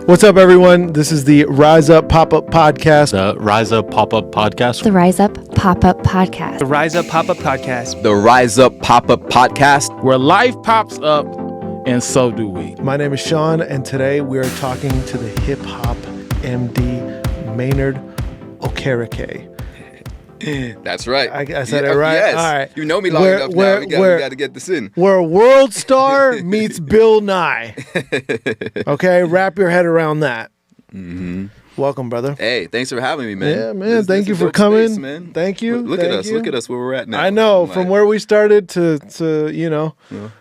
What's up, everyone? This is the RiizeUp Popup Podcast. The RiizeUp Popup Podcast. The RiizeUp Popup Podcast. The RiizeUp Popup Podcast. The RiizeUp Popup Podcast. Where life pops up and so do we. My name is Sean, and today we are talking to the HipHopMD Maynard Okereke. That's right. I said it right? Yes. All right. You know me long enough now. We got to get this in. Where a world star meets Bill Nye. Okay, wrap your head around that. Mm-hmm. Welcome, brother. Hey, thanks for having me, man. Yeah, man. Thank you for coming. Space, man. Thank you. Look at us. Look at us where we're at now. I know, from where we started to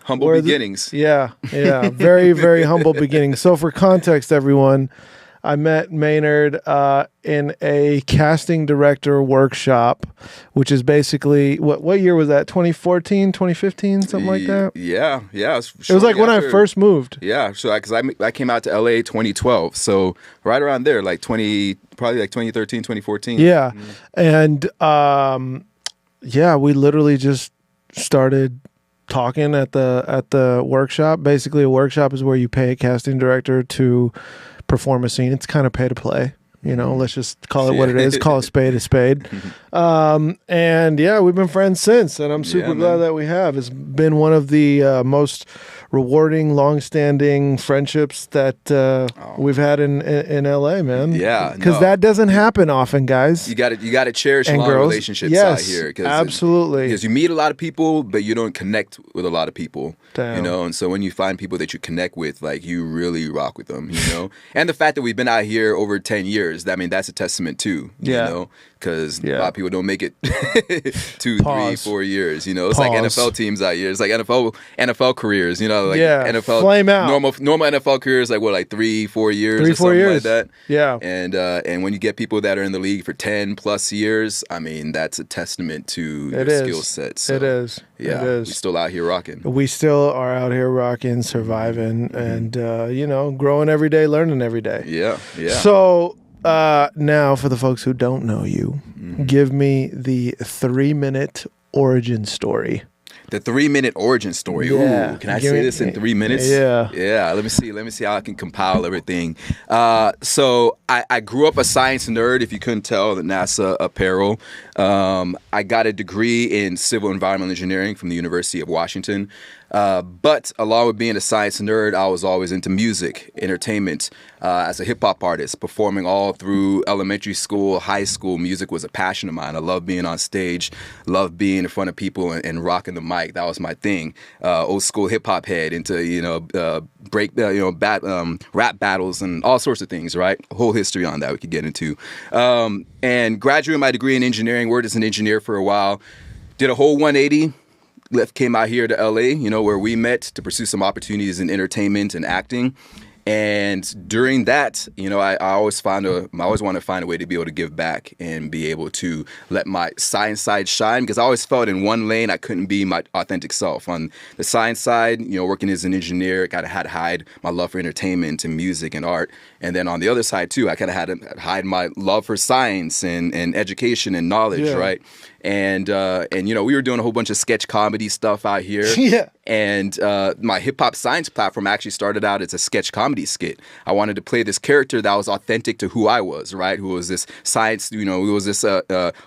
humble beginnings. Yeah. Very, very humble beginnings. So for context, everyone, I met Maynard in a casting director workshop, which is basically, what year was that? 2014, 2015, something like that? Yeah. It was like when I first moved. Yeah, so because I came out to LA 2012, so right around there, probably 2013, 2014. Yeah, and we literally just started talking at the workshop. Basically, a workshop is where you pay a casting director to perform a scene. It's kind of pay to play, let's just call it what it is. Call a spade a spade. And yeah, we've been friends since, and I'm super glad that we have. It's been one of the most rewarding, long-standing friendships that we've had in LA, man. Yeah, because that doesn't happen often, guys. You got to cherish long relationships out here. Absolutely. Because you meet a lot of people, but you don't connect with a lot of people. Damn. And so when you find people that you connect with, you really rock with them. And the fact that we've been out here over 10 years, that's a testament too. Because a lot of people don't make it 2, 3, 4 years. It's like NFL teams out here. It's like NFL careers. NFL flame out. Normal NFL careers, 3, 4 years, 3, 4 years like that. Yeah. And when you get people that are in the league for 10 plus years, that's a testament to your skill set. So, it is. Yeah, it is. We're still out here rocking. We still are out here rocking, surviving, and growing every day, learning every day. Yeah. So now, for the folks who don't know you, give me the 3-minute origin story. The 3-minute origin story. Yeah. Ooh, can I say this in 3 minutes? Yeah. Yeah. Let me see how I can compile everything. So I grew up a science nerd, if you couldn't tell, the NASA apparel. I got a degree in civil environmental engineering from the University of Washington. But along with being a science nerd, I was always into music, entertainment. As a hip-hop artist, performing all through elementary school, high school, music was a passion of mine. I love being on stage, love being in front of people and rocking the mic. That was my thing. Old school hip-hop head into, rap battles and all sorts of things, right? A whole history on that we could get into. And graduated my degree in engineering, worked as an engineer for a while, did a whole 180. Came out here to LA, where we met to pursue some opportunities in entertainment and acting. And during that, I always want to find a way to be able to give back and be able to let my science side shine, because I always felt in one lane I couldn't be my authentic self. On the science side, working as an engineer, I kind of had to hide my love for entertainment and music and art. And then on the other side too, I kind of had to hide my love for science and education and knowledge, right? And we were doing a whole bunch of sketch comedy stuff out here. Yeah. And my hip hop science platform actually started out as a sketch comedy skit. I wanted to play this character that was authentic to who I was, right? Who was this science, who was this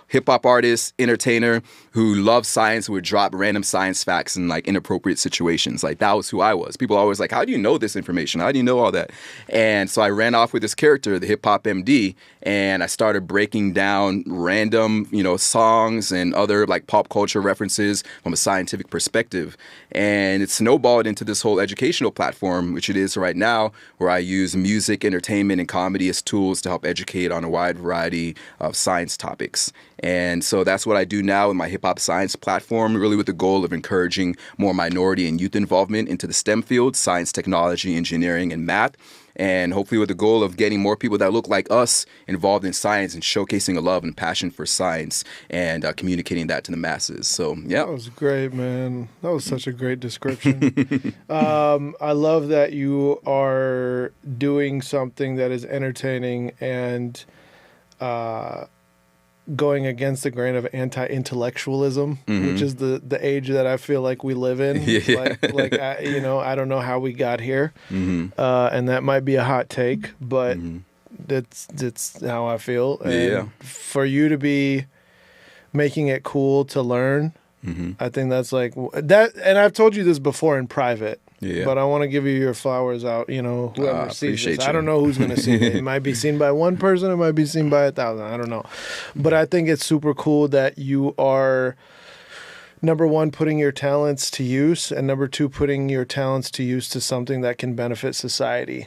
hip hop artist, entertainer who loved science, who would drop random science facts in inappropriate situations. That was who I was. People always how do you know this information? How do you know all that? And so I ran off with this character, the HipHopMD, and I started breaking down random, songs and other pop culture references from a scientific perspective. And it snowballed into this whole educational platform, which it is right now, where I use music, entertainment, and comedy as tools to help educate on a wide variety of science topics. And so that's what I do now in my hip hop science platform, really with the goal of encouraging more minority and youth involvement into the STEM fields, science, technology, engineering, and math. And hopefully with the goal of getting more people that look like us involved in science and showcasing a love and passion for science and communicating that to the masses. So, yeah. That was great, man. That was such a great description. I love that you are doing something that is entertaining and going against the grain of anti-intellectualism, which is the age that I feel like we live in. Like I don't know how we got here, and that might be a hot take, but that's how I feel. And for you to be making it cool to learn, I think that's like that. And I've told you this before in private. Yeah. But I want to give you your flowers out, whoever sees this. I don't know who's going to see it. It might be seen by one person. It might be seen by 1,000. I don't know. But I think it's super cool that you are, number one, putting your talents to use, and number two, putting your talents to use to something that can benefit society,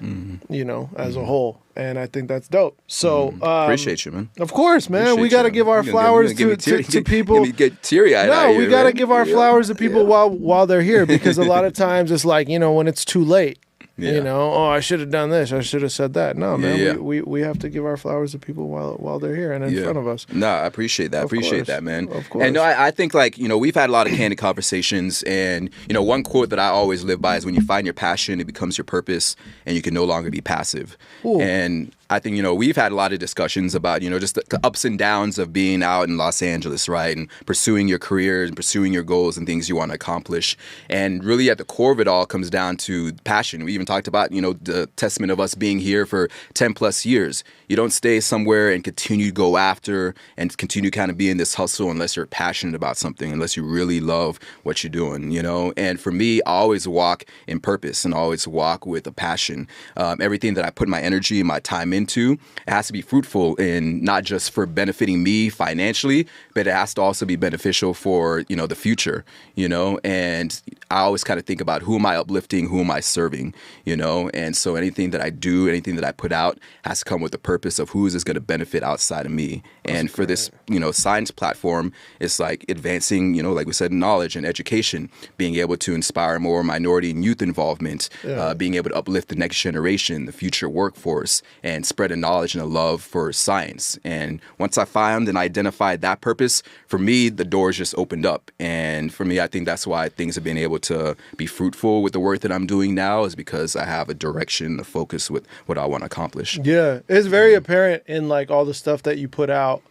as a whole. And I think that's dope. So appreciate you, man. Of course, man. We got to give our flowers to people. Get teary-eyed. No, we got to give our flowers to people while they're here, because a lot of times it's like, when it's too late. I should have done this. I should have said that. No, man. We have to give our flowers to people while they're here and in front of us. No, I appreciate that. Appreciate that, man. Of course. And no, I think we've had a lot of candid conversations, and one quote that I always live by is, when you find your passion, it becomes your purpose, and you can no longer be passive. Ooh. And I think, we've had a lot of discussions about, just the ups and downs of being out in Los Angeles, right? And pursuing your career and pursuing your goals and things you want to accomplish. And really at the core of it all comes down to passion. We even talked about, the testament of us being here for 10 plus years. You don't stay somewhere and continue to go after and continue to kind of be in this hustle unless you're passionate about something, unless you really love what you're doing, And for me, I always walk in purpose and always walk with a passion. Everything that I put my energy and my time into, it has to be fruitful, and not just for benefiting me financially, but it has to also be beneficial for, the future, and I always kind of think about, who am I uplifting? Who am I serving? And so anything that I do, anything that I put out has to come with the purpose of, who is this going to benefit outside of me? And for this, science platform, it's like advancing, like we said, knowledge and education, being able to inspire more minority and youth involvement, being able to uplift the next generation, the future workforce, and spread a knowledge and a love for science. And once I found and identified that purpose, for me, the doors just opened up. And for me, I think that's why things have been able to be fruitful with the work that I'm doing now, is because I have a direction, a focus with what I want to accomplish. Yeah, it's very apparent in like all the stuff that you put out.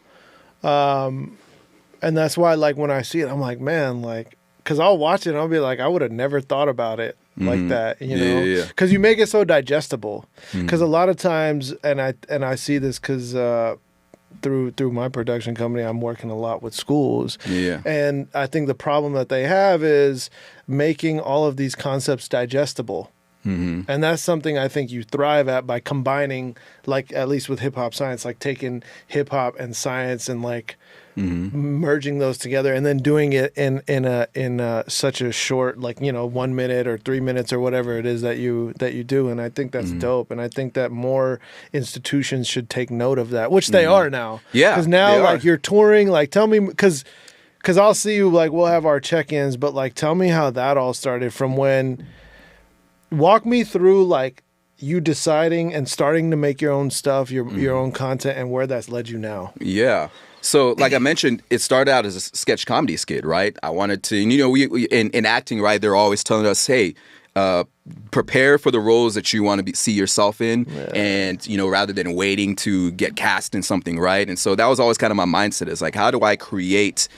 And that's why, like, when I see it, I'm like, man, like, because I'll watch it and I'll be like, I would have never thought about it like that, because you make it so digestible. Because a lot of times, and I see this because through my production company, I'm working a lot with schools, and I think the problem that they have is making all of these concepts digestible. And that's something I think you thrive at by combining, like, at least with hip hop science, like taking hip hop and science and like merging those together, and then doing it in such a short, like, 1 minute or 3 minutes or whatever it is that you do. And I think that's dope. And I think that more institutions should take note of that, which they are now. Yeah, because now, like, you're touring. Like, tell me, because I'll see you, like, we'll have our check-ins, but like, tell me how that all started from when. Walk me through, like, you deciding and starting to make your own stuff, your own content, and where that's led you now. Yeah. So, like I mentioned, it started out as a sketch comedy skit, right? I wanted to, we in acting, right, they're always telling us, hey, prepare for the roles that you want to see yourself in, and, rather than waiting to get cast in something, right? And so that was always kind of my mindset, is like, how do I create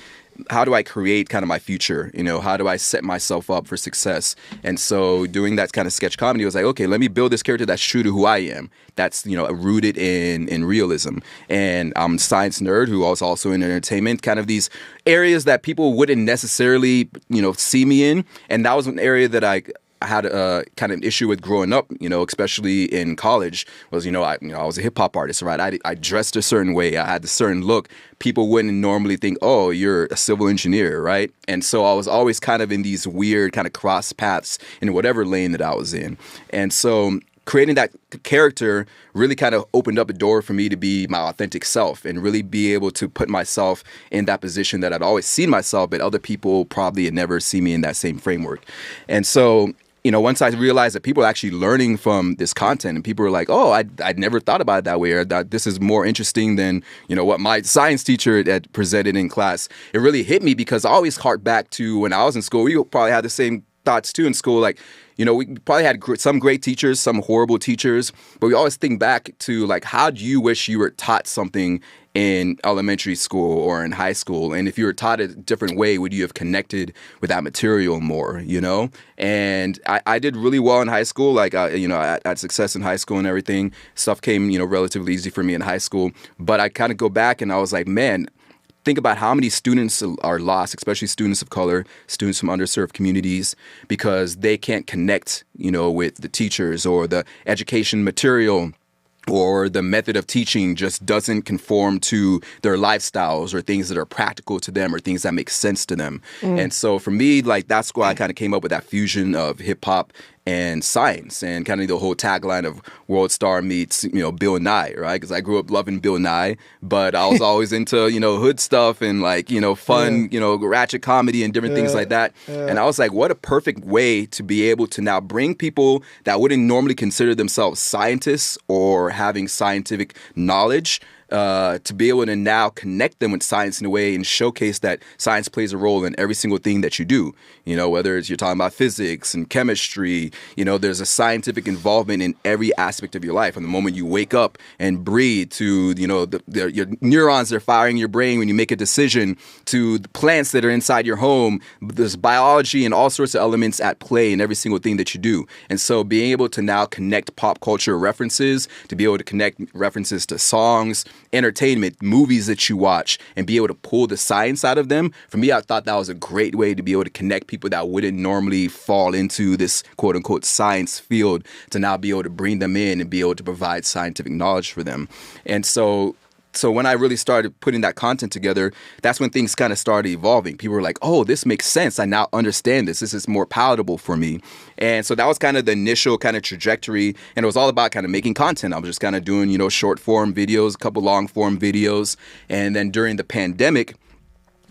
kind of my future? How do I set myself up for success? And so doing that kind of sketch comedy was like, okay, let me build this character that's true to who I am. That's, rooted in realism. And I'm a science nerd who was also in entertainment, kind of these areas that people wouldn't necessarily, see me in. And that was an area that I had a kind of issue with growing up, especially in college, was, I was a hip hop artist, right? I dressed a certain way. I had a certain look. People wouldn't normally think, oh, you're a civil engineer, right? And so I was always kind of in these weird kind of cross paths in whatever lane that I was in. And so creating that character really kind of opened up a door for me to be my authentic self and really be able to put myself in that position that I'd always seen myself, but other people probably had never seen me in that same framework. And so, once I realized that people are actually learning from this content, and people were like, oh, I'd never thought about it that way, or that this is more interesting than, what my science teacher had presented in class. It really hit me, because I always hark back to when I was in school. We probably had the same thoughts too in school, like, you know, we probably had some great teachers, some horrible teachers, but we always think back to like, how do you wish you were taught something in elementary school or in high school? And if you were taught a different way, would you have connected with that material more, you know? And I did really well in high school. Like, you know, I had success in high school and everything. Stuff came, you know, relatively easy for me in high school. But I kind of go back and I was like, man, think about how many students are lost, especially students of color, students from underserved communities, because they can't connect, you know, with the teachers, or the education material or the method of teaching just doesn't conform to their lifestyles or things that are practical to them or things that make sense to them. And so for me, like, that's why I kind of came up with that fusion of hip hop and science, and kind of the whole tagline of World Star meets, you know, Bill Nye, right? Because I grew up loving Bill Nye, but I was always into, you know, hood stuff and like, you know, fun, you know, ratchet comedy and different things like that. And I was like, what a perfect way to be able to now bring people that wouldn't normally consider themselves scientists or having scientific knowledge, to be able to now connect them with science in a way and showcase that science plays a role in every single thing that you do. You know, whether it's you're talking about physics and chemistry, you know, there's a scientific involvement in every aspect of your life. From the moment you wake up and breathe to, you know, your neurons that are firing your brain when you make a decision, to the plants that are inside your home, there's biology and all sorts of elements at play in every single thing that you do. And so being able to now connect pop culture references, to be able to connect references to songs, entertainment, movies that you watch, and be able to pull the science out of them. For me, I thought that was a great way to be able to connect people that wouldn't normally fall into this quote unquote science field, to now be able to bring them in and be able to provide scientific knowledge for them. And so when I really started putting that content together, that's when things kind of started evolving. People were like, oh, this makes sense. I now understand this. This is more palatable for me. And so that was kind of the initial kind of trajectory. And it was all about kind of making content. I was just kind of doing, you know, short form videos, a couple long form videos. And then during the pandemic,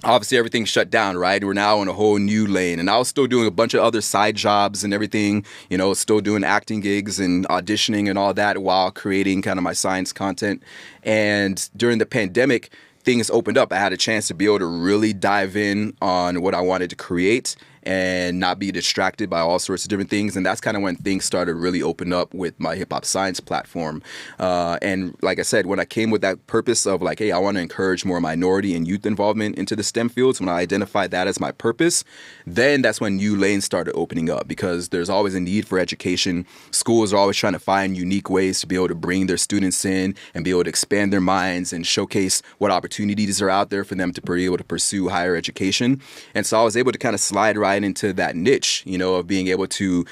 obviously everything shut down, right? We're now in a whole new lane. And I was still doing a bunch of other side jobs and everything, you know, still doing acting gigs and auditioning and all that while creating kind of my science content. And during the pandemic, things opened up. I had a chance to be able to really dive in on what I wanted to create and not be distracted by all sorts of different things. And that's kind of when things started really open up with my hip hop science platform. And like I said, when I came with that purpose of like, hey, I want to encourage more minority and youth involvement into the STEM fields, when I identified that as my purpose, then that's when new lanes started opening up, because there's always a need for education. Schools are always trying to find unique ways to be able to bring their students in and be able to expand their minds and showcase what opportunities are out there for them to be able to pursue higher education. And so I was able to kind of slide right into that niche, you know, of being able to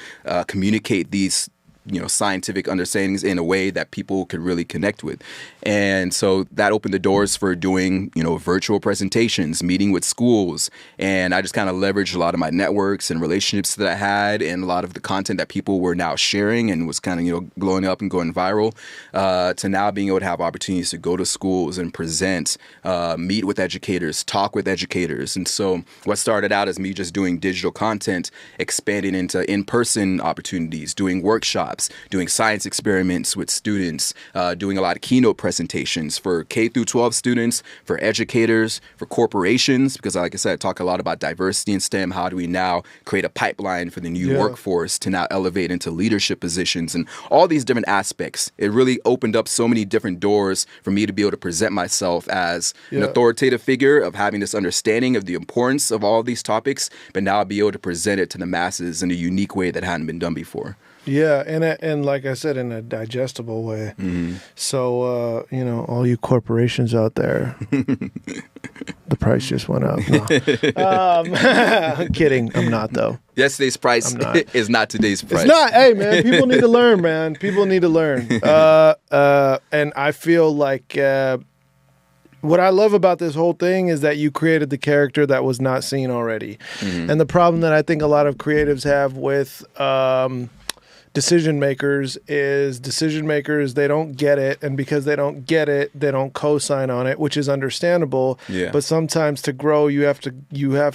communicate these, you know, scientific understandings in a way that people could really connect with. And so that opened the doors for doing, you know, virtual presentations, meeting with schools. And I just kind of leveraged a lot of my networks and relationships that I had, and a lot of the content that people were now sharing and was kind of, you know, blowing up and going viral, to now being able to have opportunities to go to schools and present, meet with educators, talk with educators. And so what started out as me just doing digital content expanded into in-person opportunities, doing workshops, doing science experiments with students, doing a lot of keynote presentations for K through 12 students, for educators, for corporations, because like I said, I talk a lot about diversity in STEM. How do we now create a pipeline for the new workforce to now elevate into leadership positions and all these different aspects? It really opened up so many different doors for me to be able to present myself as an authoritative figure, of having this understanding of the importance of all of these topics, but now be able to present it to the masses in a unique way that hadn't been done before. Yeah, and like I said, in a digestible way. Mm-hmm. So, you know, all you corporations out there, the price just went up. No. I'm kidding. I'm not, though. Yesterday's price is not today's price. It's not. Hey, man, people need to learn, man. People need to learn. And I feel like what I love about this whole thing is that you created the character that was not seen already. Mm-hmm. And the problem that I think a lot of creatives have with decision makers, they don't get it, and because they don't get it, they don't co-sign on it, which is understandable. Yeah. But sometimes to grow, you have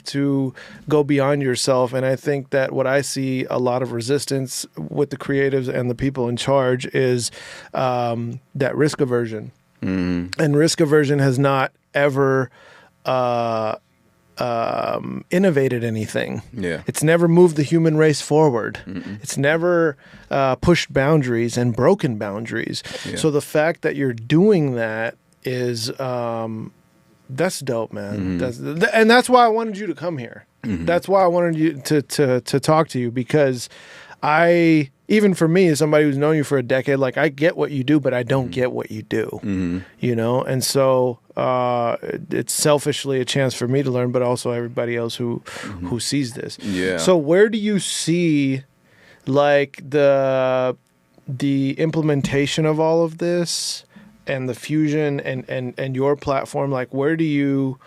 to go beyond yourself, and I think that what I see a lot of resistance with the creatives and the people in charge is that risk aversion. Mm. And risk aversion has not ever innovated anything. Yeah. It's never moved the human race forward. It's never pushed boundaries and broken boundaries. Yeah. So the fact that you're doing that is that's dope, man. And that's why I wanted you to come here. That's why I wanted you to talk to you, because even for me, as somebody who's known you for a decade, like, I get what you do, but I don't get what you do, you know? And so it's selfishly a chance for me to learn, but also everybody else who sees this. Yeah. So where do you see, like, the implementation of all of this and the fusion and your platform? Like, where do you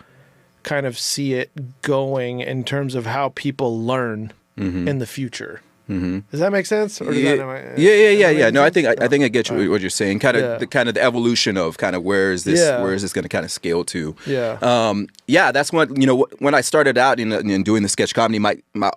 kind of see it going in terms of how people learn in the future? Does that make sense? Or does Yeah. No, I think I get what you're saying. Kind of the evolution of kind of where is this going to kind of scale to? Yeah. That's when, you know, when I started out in doing the sketch comedy, my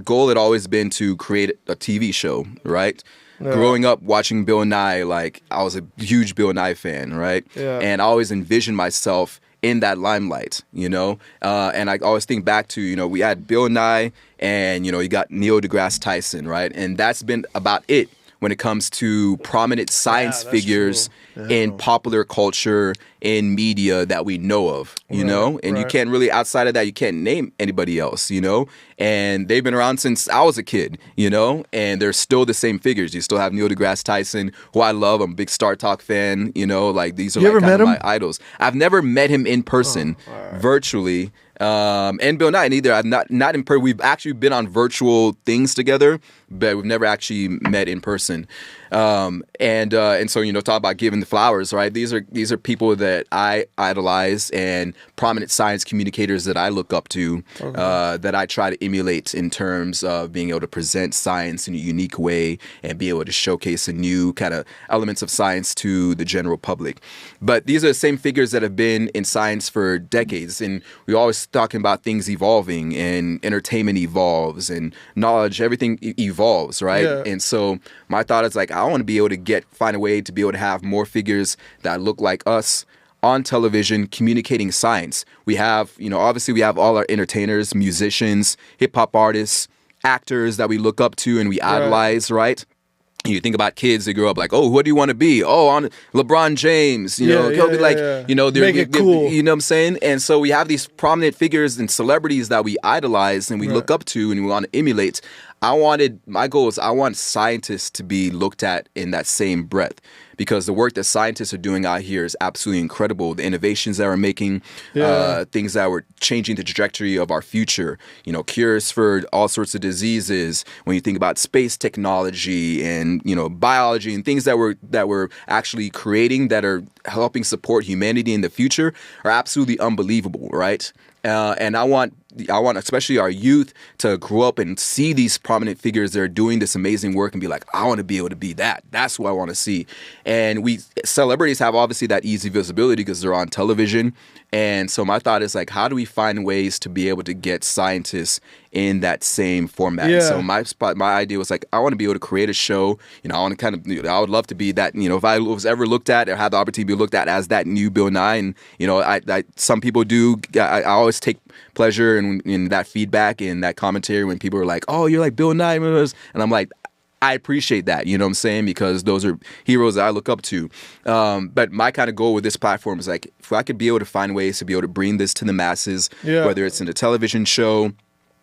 goal had always been to create a TV show, right? Growing up watching Bill Nye, like, I was a huge Bill Nye fan, right? Yeah. And I always envisioned myself in that limelight, you know? And I always think back to, you know, we had Bill Nye and, you know, you got Neil deGrasse Tyson, right? And that's been about it when it comes to prominent science figures in popular culture, in media that we know of, you know? And you can't really, outside of that, you can't name anybody else, you know? And they've been around since I was a kid, you know? And they're still the same figures. You still have Neil deGrasse Tyson, who I love. I'm a big Star Talk fan, you know? Like, these are like kind of my idols. I've never met him in person, virtually. And Bill Nye neither. I've not in person. We've actually been on virtual things together, but we've never actually met in person. And so, you know, talk about giving the flowers, right? These are people that I idolize and prominent science communicators that I look up to, that I try to emulate in terms of being able to present science in a unique way and be able to showcase a new kind of elements of science to the general public. But these are the same figures that have been in science for decades, and we're always talking about things evolving, and entertainment evolves, and knowledge, everything evolves, right? Yeah. And so my thought is, like, I want to be able to find a way to be able to have more figures that look like us on television communicating science. We have, you know, obviously we have all our entertainers, musicians, hip hop artists, actors that we look up to and we idolize, right? You think about kids that grow up like, oh, what do you want to be? Oh, on LeBron James, you know, he'll be like, you know, make it cool. You know what I'm saying? And so we have these prominent figures and celebrities that we idolize and we look up to and we want to emulate. My goal is I want scientists to be looked at in that same breath, because the work that scientists are doing out here is absolutely incredible. The innovations that we're making, things that were changing the trajectory of our future, you know, cures for all sorts of diseases. When you think about space technology and, you know, biology and things that we're actually creating that are helping support humanity in the future are absolutely unbelievable, right? And I want especially our youth to grow up and see these prominent figures that are doing this amazing work and be like, I want to be able to be that. That's what I want to see. And celebrities have obviously that easy visibility because they're on television. And so my thought is, like, how do we find ways to be able to get scientists in that same format? Yeah. So my idea was, like, I want to be able to create a show. You know, I want to kind of, you know, I would love to be that, you know, if I was ever looked at or had the opportunity to be looked at as that new Bill Nye. And, you know, some people do, I always take pleasure in that feedback and that commentary when people are like, oh, you're like Bill Nye. And I'm like, I appreciate that, you know what I'm saying? Because those are heroes that I look up to. But my kind of goal with this platform is, like, if I could be able to find ways to be able to bring this to the masses, whether it's in a television show,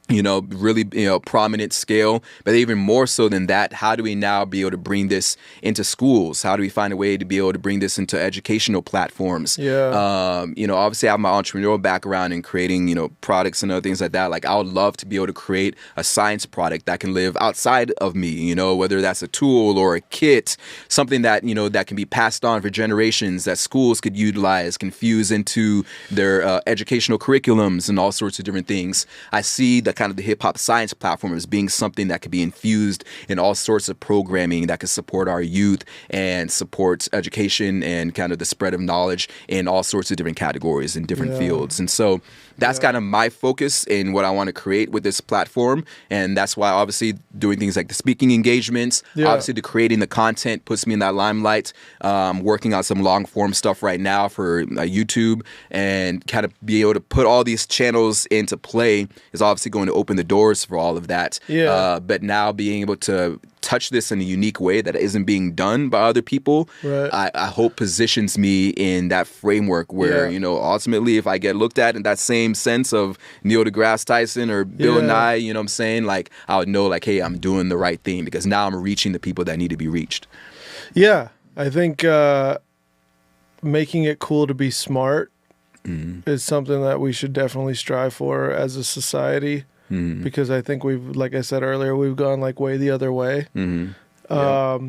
you know, really, you know, prominent scale, but even more so than that, how do we now be able to bring this into schools? How do we find a way to be able to bring this into educational platforms? You know, obviously I have my entrepreneurial background in creating, you know, products and other things like that. Like, I would love to be able to create a science product that can live outside of me, you know, whether that's a tool or a kit, something that, you know, that can be passed on for generations, that schools could utilize, can fuse into their educational curriculums and all sorts of different things. I see the kind of the hip hop science platform as being something that could be infused in all sorts of programming that could support our youth and support education and kind of the spread of knowledge in all sorts of different categories and different fields. And so that's kind of my focus in what I want to create with this platform. And that's why obviously doing things like the speaking engagements, obviously the creating the content puts me in that limelight, working on some long form stuff right now for YouTube, and kind of be able to put all these channels into play is obviously going to open the doors for all of that. But now being able to touch this in a unique way that isn't being done by other people, I hope positions me in that framework where, you know, ultimately if I get looked at in that same sense of Neil deGrasse Tyson or Bill Nye, you know what I'm saying? Like, I would know like, hey, I'm doing the right thing because now I'm reaching the people that need to be reached. Yeah. I think making it cool to be smart is something that we should definitely strive for as a society. Because I think we've, like I said earlier, we've gone like way the other way.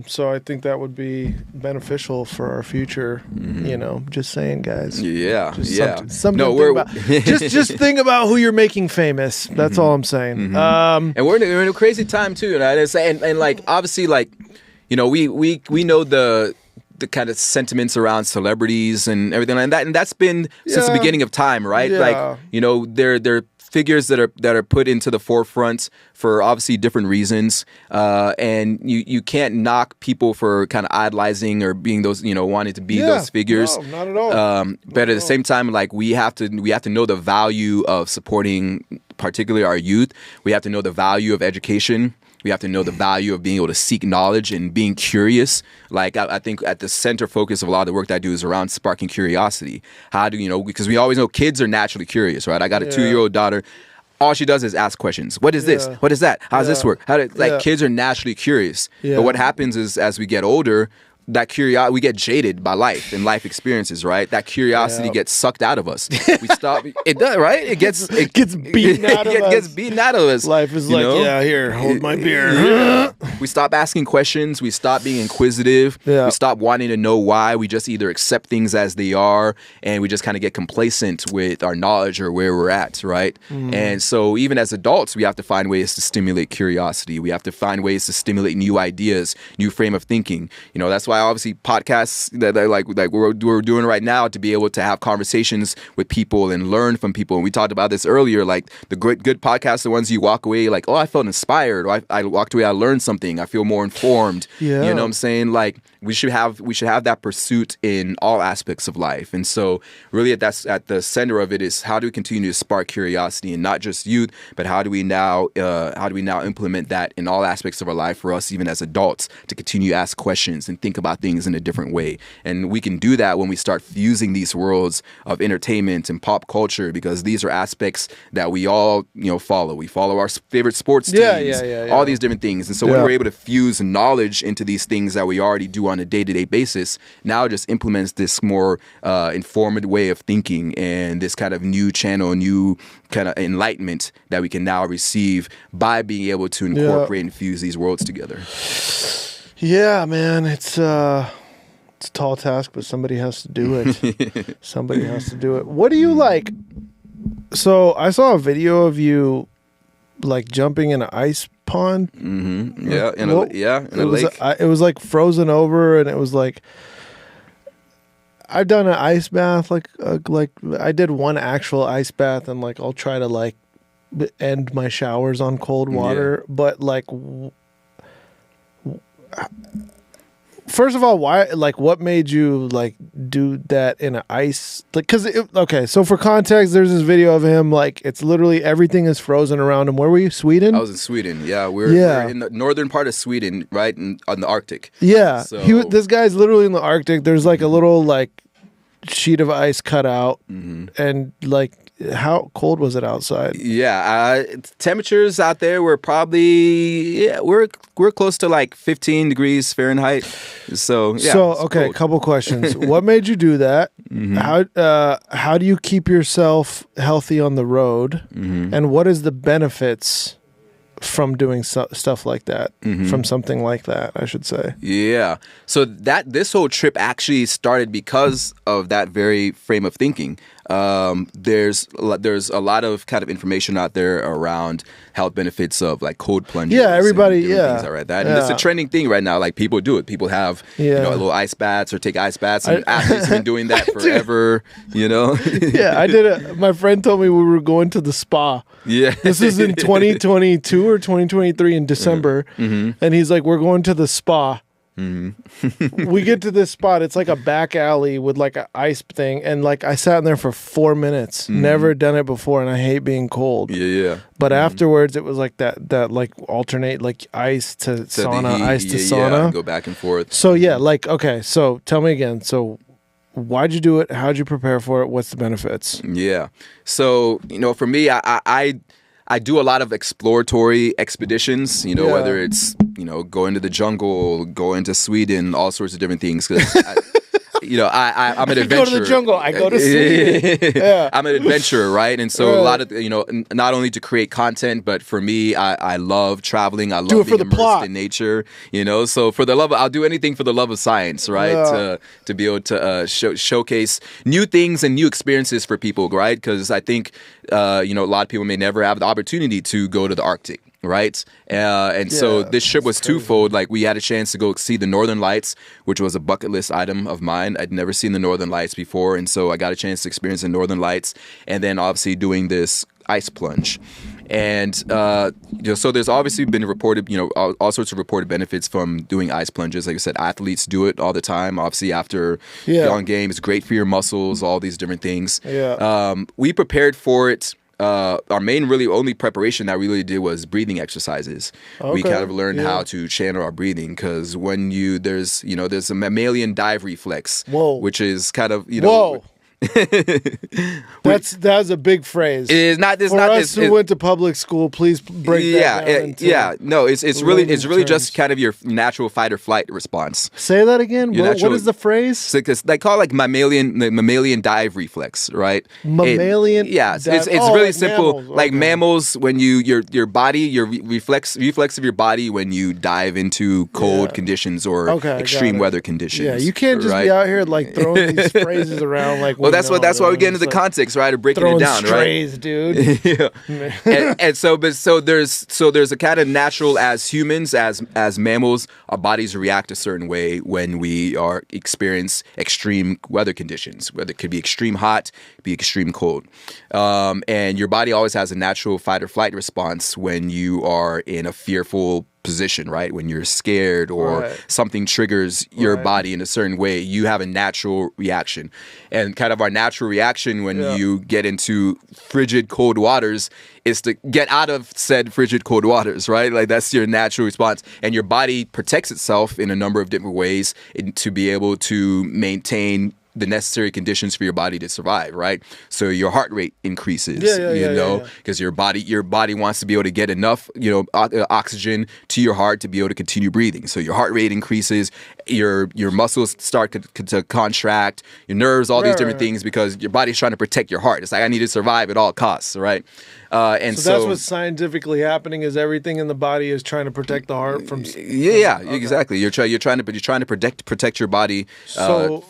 So I think that would be beneficial for our future. You know, just saying, guys. Something no, to think about. just think about who you're making famous. That's all I'm saying. And we're in a crazy time too, right? And like obviously, like, you know, we know the kind of sentiments around celebrities and everything like that, and that's been since the beginning of time, right? Like, you know, they're figures that are put into the forefront for obviously different reasons, and you can't knock people for kind of idolizing or being those, you know, wanting to be those figures. No, not at all. But at the same time, like we have to know the value of supporting, particularly our youth. We have to know the value of education. We have to know the value of being able to seek knowledge and being curious. Like, I think at the center focus of a lot of the work that I do is around sparking curiosity. How do you know? Because we always know kids are naturally curious, right? I got a 2-year-old daughter. All she does is ask questions. What is this? What is that? How does this work? Kids are naturally curious. But what happens is as we get older, that curiosity, we get jaded by life and life experiences, right? That curiosity gets sucked out of us. We stop. It does, right? It gets beaten out of us. It gets beaten out of us. Life is like, here, hold my beer. We stop asking questions. We stop being inquisitive. We stop wanting to know why. We just either accept things as they are, and we just kind of get complacent with our knowledge or where we're at, right? And so even as adults, we have to find ways to stimulate curiosity. We have to find ways to stimulate new ideas, new frame of thinking. You know, that's why obviously podcasts that are like we're doing right now, to be able to have conversations with people and learn from people. And we talked about this earlier, like the good podcasts, the ones you walk away like, oh, I felt inspired, or I walked away, I learned something, I feel more informed. You know what I'm saying? Like we should have that pursuit in all aspects of life. And so really that's at the center of it is how do we continue to spark curiosity in not just youth, but how do we now implement that in all aspects of our life for us, even as adults, to continue to ask questions and think about things in a different way. And we can do that when we start fusing these worlds of entertainment and pop culture, because these are aspects that we all, you know, follow. We follow our favorite sports teams, all these different things. And so when we're able to fuse knowledge into these things that we already do on a day-to-day basis, now it just implements this more informed way of thinking and this kind of new channel, new kind of enlightenment that we can now receive by being able to incorporate and fuse these worlds together. Yeah, man, it's a tall task, but somebody has to do it. Somebody has to do it. What do you like? So I saw a video of you like jumping in an ice pond. Yeah, in a lake. It was like frozen over, and it was like I've done an ice bath. Like I did one actual ice bath, and like I'll try to like end my showers on cold water, but like. First of all, why? Like, what made you like do that in an ice? Like, okay. So for context, there's this video of him. Like, it's literally everything is frozen around him. Where were you? Sweden? I was in Sweden. Yeah, we're in the northern part of Sweden, right, on the Arctic. Yeah, so. This guy's literally in the Arctic. There's like a little like sheet of ice cut out, and like. How cold was it outside? Yeah, temperatures out there were probably we're close to like 15 degrees Fahrenheit. So okay, a couple questions. What made you do that? How do you keep yourself healthy on the road? And what is the benefits from doing stuff like that, from something like that, I should say? Yeah. So this whole trip actually started because of that very frame of thinking. there's a lot of kind of information out there around health benefits of like cold plunges. Yeah, everybody. Things like that. And it's a trending thing right now. Like people do it. People have little ice baths or take ice baths. And athletes have been doing that forever. Yeah, I did it. My friend told me we were going to the spa. Yeah, this is in 2022 or 2023 in December, and he's like, "We're going to the spa." We get to this spot. It's like a back alley with like an ice thing, and like I sat in there for 4 minutes. Never done it before, and I hate being cold. Yeah. But afterwards, it was like that like alternate like ice to sauna, ice to sauna, go back and forth. So yeah, like okay. So tell me again. So why'd you do it? How'd you prepare for it? What's the benefits? Yeah. So for me, I do a lot of exploratory expeditions, whether it's, going to the jungle, going to Sweden, all sorts of different things. Because, I'm an adventurer. Go to the jungle, I go to Sweden. Yeah. I'm an adventurer, right? And so a lot of, not only to create content, but for me, I love traveling. I love being immersed in nature, So for the love of, I'll do anything for the love of science, right? Yeah. To be able to showcase new things and new experiences for people, right? Because I think, a lot of people may never have the opportunity to go to the Arctic. Right. So this trip was twofold. Like we had a chance to go see the Northern Lights, which was a bucket list item of mine. I'd never seen the Northern Lights before. And so I got a chance to experience the Northern Lights, and then obviously doing this ice plunge. And, so there's obviously been reported, all sorts of reported benefits from doing ice plunges. Like I said, athletes do it all the time. Obviously after long games, great for your muscles, all these different things. Yeah. We prepared for it. Our main really only preparation that we really did was breathing exercises. Okay. We kind of learned how to channel our breathing, because when there's a mammalian dive reflex, which is kind of, Whoa. That's a big phrase. It is not. For us who went to public school, please break that down. No, it's really just kind of your natural fight or flight response. Say that again. What is the phrase? They call it like mammalian dive reflex, right? Mammalian. It's really like simple. Mammals. Like mammals, when your body, your reflex of your body when you dive into cold conditions or extreme weather conditions. Yeah, you can't just be out here like throwing these phrases around like. Well, that's why we get into the context, right? Of breaking it down, strays, right? Dude. Yeah. and so there's a kind of natural, as humans, as mammals, our bodies react a certain way when we experience extreme weather conditions. Whether it could be extreme hot, be extreme cold, and your body always has a natural fight or flight response when you are in a fearful position, right? When you're scared or something triggers your body in a certain way, you have a natural reaction. And kind of our natural reaction when you get into frigid cold waters is to get out of said frigid cold waters, right? Like that's your natural response. And your body protects itself in a number of different ways to be able to maintain the necessary conditions for your body to survive, right? So your heart rate increases, because your body wants to be able to get enough, oxygen to your heart to be able to continue breathing. So your heart rate increases, your muscles start to contract, your nerves, all these different things, because your body's trying to protect your heart. It's like, I need to survive at all costs, right? And so that's what's scientifically happening, is everything in the body is trying to protect the heart from. Exactly. You're trying to protect your body. For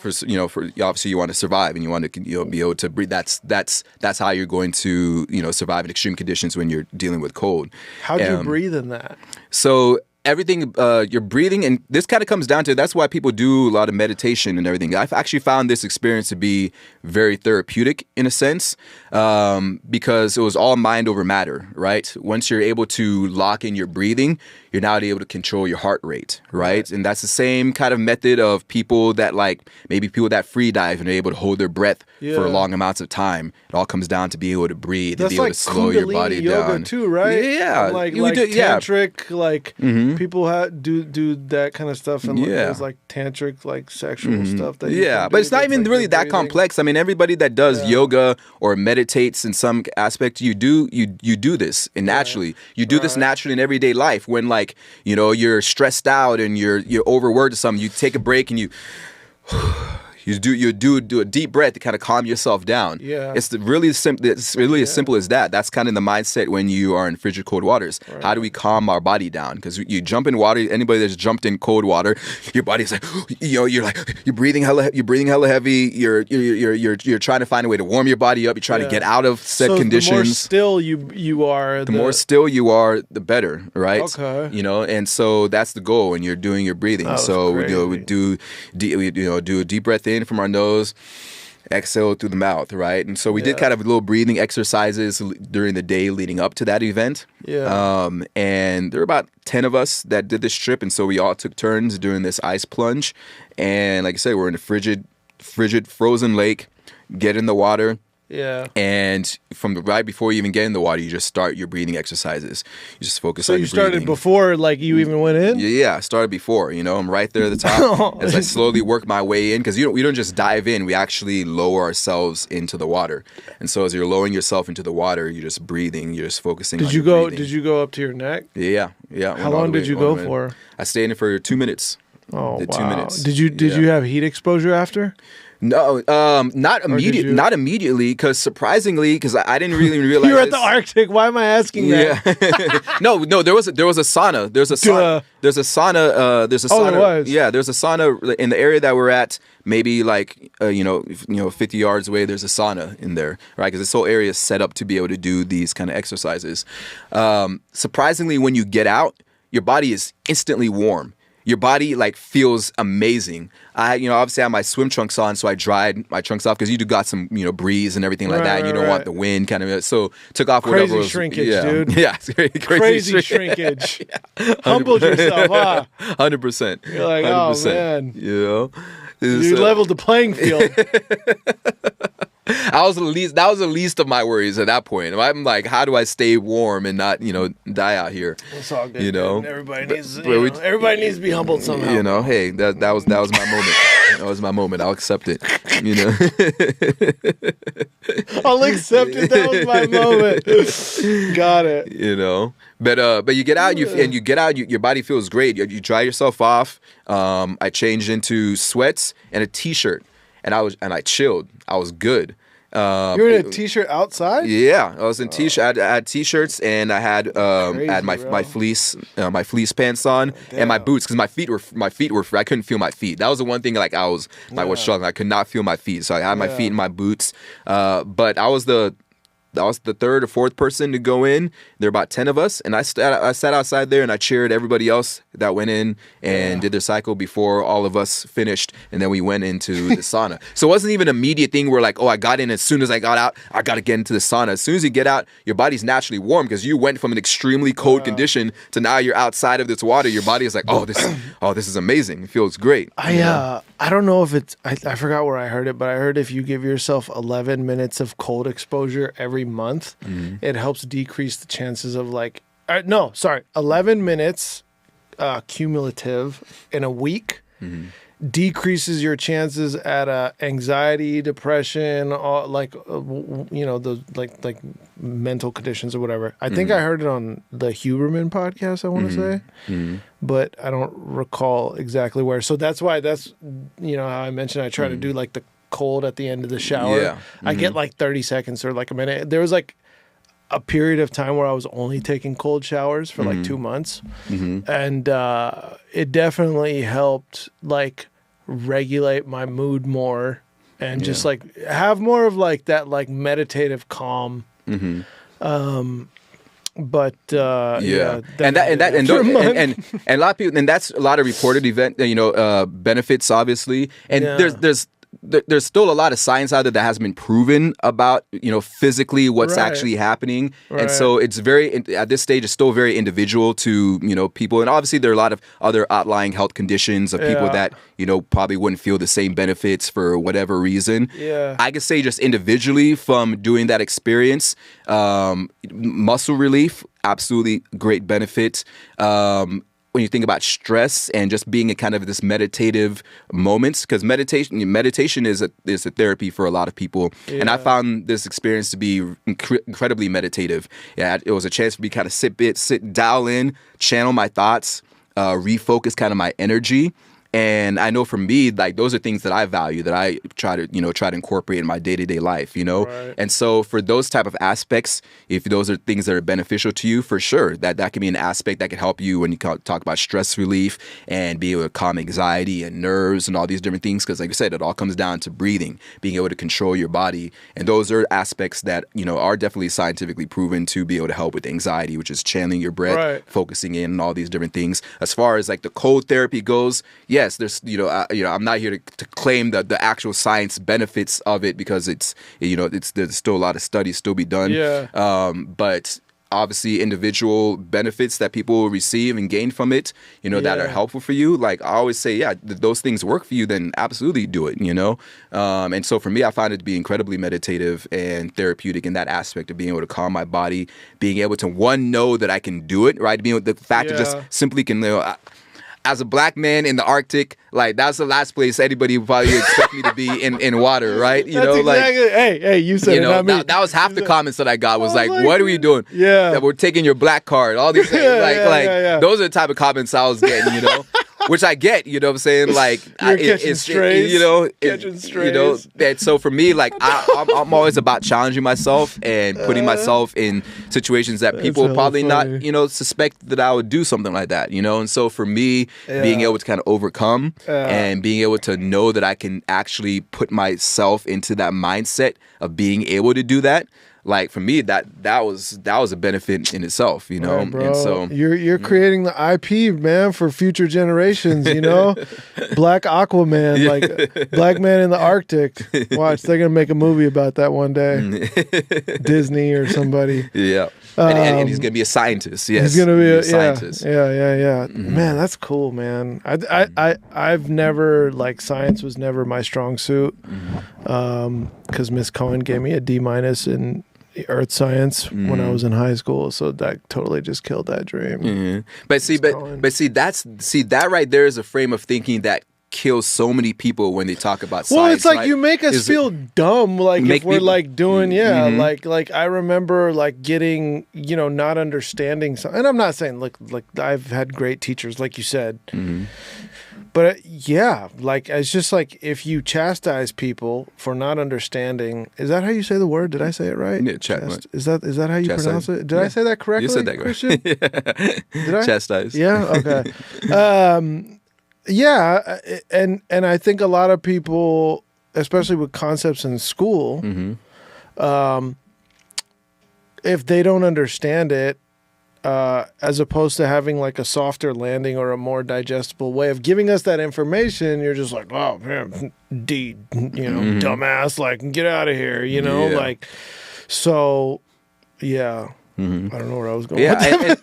obviously you want to survive and you want to be able to breathe. That's how you're going to survive in extreme conditions when you're dealing with cold. How do you breathe in that? So everything, you're breathing, and this kind of comes down to, that's why people do a lot of meditation and everything. I've actually found this experience to be very therapeutic in a sense, because it was all mind over matter, right? Once you're able to lock in your breathing, you're now able to control your heart rate, right? And that's the same kind of method of people that maybe people that free dive and are able to hold their breath for long amounts of time. It all comes down to being able to breathe and be able to slow your body yoga down. Too, right? Yeah. Like tantric, people do that kind of stuff, and there's like tantric, like sexual stuff. That but it's not even really that complex. I mean, everybody that does yoga or meditates in some aspect, you do this, and naturally, you do this naturally in everyday life. When you're stressed out and you're overworked or something, you take a break and You do a deep breath to kind of calm yourself down. Yeah. It's really simple. It's really as simple as that. That's kind of the mindset when you are in frigid cold waters. Right. How do we calm our body down? Because you jump in water. Anybody that's jumped in cold water, your body's like, you're breathing hella heavy. You're trying to find a way to warm your body up. You're trying to get out of said conditions. The more still you are, the more still you are, the better, right? Okay. And so that's the goal when you're doing your breathing. So we do a deep breath in from our nose, exhale through the mouth, right? And so we did kind of little breathing exercises during the day leading up to that event. Yeah. And there were about 10 of us that did this trip, and so we all took turns doing this ice plunge. And like I said, we're in a frigid, frozen lake. Get in the water. Yeah. And right before you even get in the water, you just start your breathing exercises. You just focus on your breathing. So you started before, like, you even went in? Yeah, I started before. I'm right there at the top as I slowly work my way in. Because we don't just dive in. We actually lower ourselves into the water. And so as you're lowering yourself into the water, you're just breathing. You're just focusing on your breathing. Did you go up to your neck? Yeah. How long did you go for? I stayed in it for 2 minutes. Oh, wow. 2 minutes. Did you have heat exposure after? No, not immediately, because surprisingly, because I didn't really realize you're at the Arctic. Why am I asking that? Yeah. no, there was a sauna. There's a sauna. There's a sauna. Oh, there was. Yeah, there's a sauna in the area that we're at. Maybe like 50 yards away. There's a sauna in there, right? Because this whole area is set up to be able to do these kind of exercises. Surprisingly, when you get out, your body is instantly warm. Your body feels amazing. I obviously have my swim trunks on, so I dried my trunks off because you got some breeze and everything like that, and you don't want the wind kind of. So took off whatever. Crazy shrinkage, dude. Yeah, crazy shrinkage. Humbled yourself, huh? 100%. You're like, 100%. Oh man. You leveled the playing field. That was the least of my worries at that point. I'm like, how do I stay warm and not, die out here? It's all good. Everybody needs to be humbled somehow. Hey, that was my moment. That was my moment. I'll accept it. I'll accept it. That was my moment. Got it. But you get out, your body feels great. You dry yourself off. I changed into sweats and a t-shirt. And I chilled. I was good. You were in a t-shirt outside? Yeah, I was in t-shirt. I had t-shirts and I had my fleece pants on and my boots because my feet were free. I couldn't feel my feet. That was the one thing I was struggling. I could not feel my feet, so I had my feet in my boots. But I was the third or fourth person to go in. There were about 10 of us, and I sat outside there and I cheered everybody else that went in and did their cycle before all of us finished, and then we went into the sauna. So it wasn't even an immediate thing where I got in as soon as I got out, I got to get into the sauna. As soon as you get out, your body's naturally warm because you went from an extremely cold condition to now you're outside of this water. Your body is like, this is amazing. It feels great. I don't know if it's, I forgot where I heard it, but I heard if you give yourself 11 minutes of cold exposure every month, it helps decrease the chances of 11 minutes cumulative in a week decreases your chances at anxiety, depression, the mental conditions or whatever. I think I heard it on the Huberman podcast, I want to say, but I don't recall exactly where. So that's why how I mentioned I try to do the cold at the end of the shower. Yeah. I get 30 seconds or a minute. There was a period of time where I was only taking cold showers for 2 months. And it definitely helped regulate my mood more and just have more of that meditative calm. But and a lot of people, and that's a lot of reported event benefits obviously, and there's still a lot of science out there that has been proven about physically what's actually happening, and so it's at this stage it's still very individual to people, and obviously there are a lot of other outlying health conditions of people that probably wouldn't feel the same benefits for whatever reason. I could say just individually from doing that experience, muscle relief, absolutely great benefit. When you think about stress and just being in kind of this meditative moments, because meditation is a therapy for a lot of people, and I found this experience to be incredibly meditative. Yeah, it was a chance for me to kind of dial in, channel my thoughts, refocus kind of my energy, And I know for me, like those are things that I value, that I try to incorporate in my day-to-day life, Right. And so for those type of aspects, if those are things that are beneficial to you, for sure, that can be an aspect that can help you when you talk about stress relief and be able to calm anxiety and nerves and all these different things. Because like I said, it all comes down to breathing, being able to control your body. And those are aspects that, are definitely scientifically proven to be able to help with anxiety, which is channeling your breath, Right. focusing in, and all these different things. As far as like the cold therapy goes, yes, there's, I'm not here to claim the actual science benefits of it, because there's still a lot of studies still be done. Yeah. But obviously individual benefits that people will receive and gain from it, that are helpful for you. Like I always say, those things work for you, then absolutely do it, And so for me, I find it to be incredibly meditative and therapeutic in that aspect of being able to calm my body, being able to, know that I can do it, right? Being the fact to just simply can, as a black man in the Arctic, like that's the last place anybody would probably expect me to be in water, right? That's exactly, hey, you said it, not me. That was half the comments that I got was like, what are we doing? Yeah. That we're taking your black card, all these things. Those are the type of comments I was getting, Which I get, you know what I'm saying? Like, catching strays. Catching strays. And so for me, like, I'm always about challenging myself and putting myself in situations that people probably not, suspect that I would do something like that, And so for me, being able to kind of overcome and being able to know that I can actually put myself into that mindset of being able to do that. Like for me, that was a benefit in itself, Right, bro. And so you're creating the IP, man, for future generations. Black Aquaman, like black man in the Arctic. Watch, they're gonna make a movie about that one day. Disney or somebody. Yeah, and he's gonna be a scientist. Yes, he's gonna be a scientist. Yeah. Man, that's cool, man. I've never, like, science was never my strong suit. Because Miss Cohen gave me a D- in earth science when I was in high school, so that totally just killed that dream. But see, that right there is a frame of thinking that kills so many people when they talk about science. Well, it's like, right? you make us feel dumb, like if we're like doing, like I remember like getting, not understanding something. And I'm not saying like I've had great teachers, like you said. But like it's just like if you chastise people for not understanding, is that how you say the word? Did I say it right? Yeah, is that how you pronounce it? Did I say that correctly? You said that Christian? Did I? Chastise. Yeah. Okay. And I think a lot of people, especially with concepts in school, if they don't understand it, as opposed to having like a softer landing or a more digestible way of giving us that information, you're just like, oh man, dumbass, like get out of here, like, so yeah. I don't know where I was going. Yeah,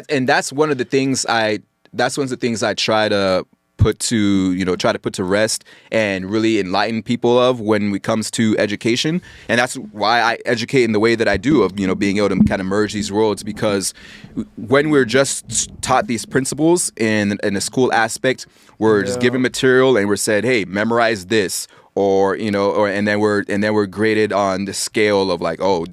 and that's one of the things I try to put to rest and really enlighten people of when it comes to education. And that's why I educate in the way that I do, of being able to kind of merge these worlds, because when we're just taught these principles in a school aspect, we're just given material and we're said, hey, memorize this, and then we're graded on the scale of like, oh,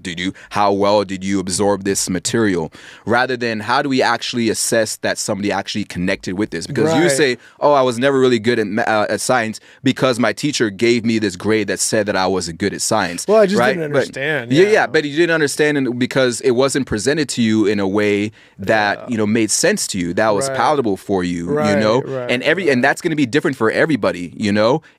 how well did you absorb this material, rather than how do we actually assess that somebody actually connected with this? Because you say, oh, I was never really good at science because my teacher gave me this grade that said that I wasn't good at science. Well, I just didn't understand. But you didn't understand it because it wasn't presented to you in a way that made sense to you, that was palatable for you, and that's going to be different for everybody,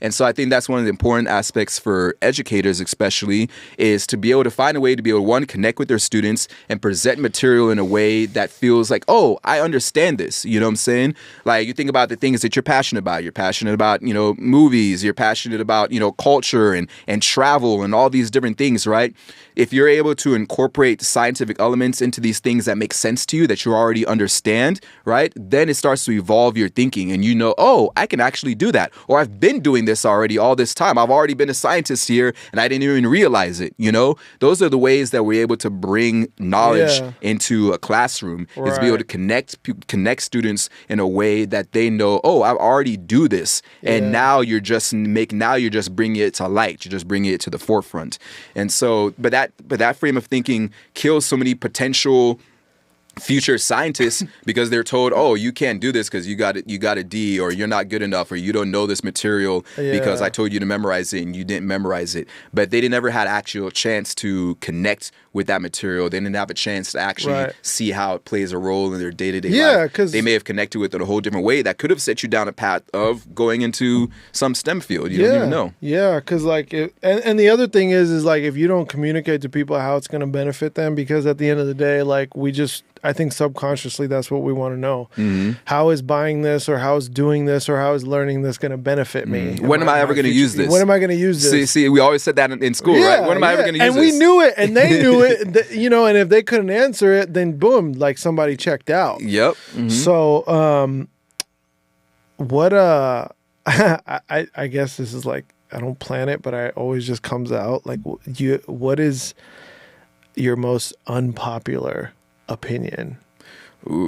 And so I think that's one of the important aspects for educators especially, is to be able to find a way to be able to, one, connect with their students and present material in a way that feels like, oh, I understand this. You know what I'm saying? Like, you think about the things that you're passionate about. You're passionate about, movies. You're passionate about, culture and travel and all these different things, right? If you're able to incorporate scientific elements into these things that make sense to you, that you already understand, right? Then it starts to evolve your thinking, and oh, I can actually do that. Or I've been doing this already all this time. I've already been a scientist here and I didn't even realize it. Those are the ways that we're able to bring knowledge into a classroom, is to be able to connect students in a way that they know, oh, I already do this. And now you're just bringing it to light. You're just bringing it to the forefront. And so, but that frame of thinking kills so many potential future scientists because they're told, oh, you can't do this because you got a D, or you're not good enough, or you don't know this material because I told you to memorize it and you didn't memorize it. But they never had actual chance to connect with that material. They didn't have a chance to actually see how it plays a role in their day-to-day life. Because they may have connected with it in a whole different way that could have set you down a path of going into some STEM field. You don't even know. Yeah, because like, and the other thing is like, if you don't communicate to people how it's going to benefit them, because at the end of the day, like I think subconsciously that's what we want to know. Mm-hmm. How is buying this, or how is doing this, or how is learning this going to benefit me? When am I ever going to use this? When am I going to use this? See, we always said that in school, right? When am I ever going to use this? And we knew it, and they knew it, you know, and if they couldn't answer it, then boom, like somebody checked out. Yep. Mm-hmm. So, what, I guess this is like, I don't plan it, but it always just comes out. Like, what is your most unpopular opinion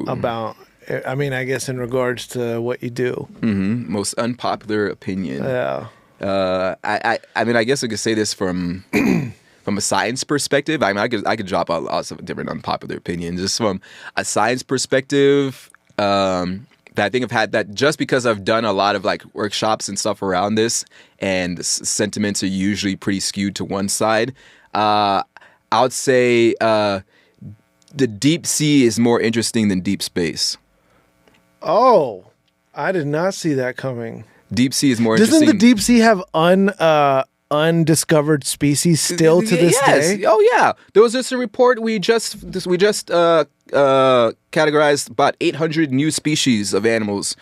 about, I mean, I guess in regards to what you do? Mm-hmm. Most unpopular opinion. Yeah. I mean, I guess I could say this from a science perspective. I mean, I could drop out lots of different unpopular opinions. Just from a science perspective, that I think I've had that just because I've done a lot of like workshops and stuff around this, and the sentiments are usually pretty skewed to one side. I would say the deep sea is more interesting than deep space. Oh, I did not see that coming. Deep sea is more interesting. Doesn't the deep sea have undiscovered species still to this day? Oh yeah, there was just a report we just categorized about 800 new species of animals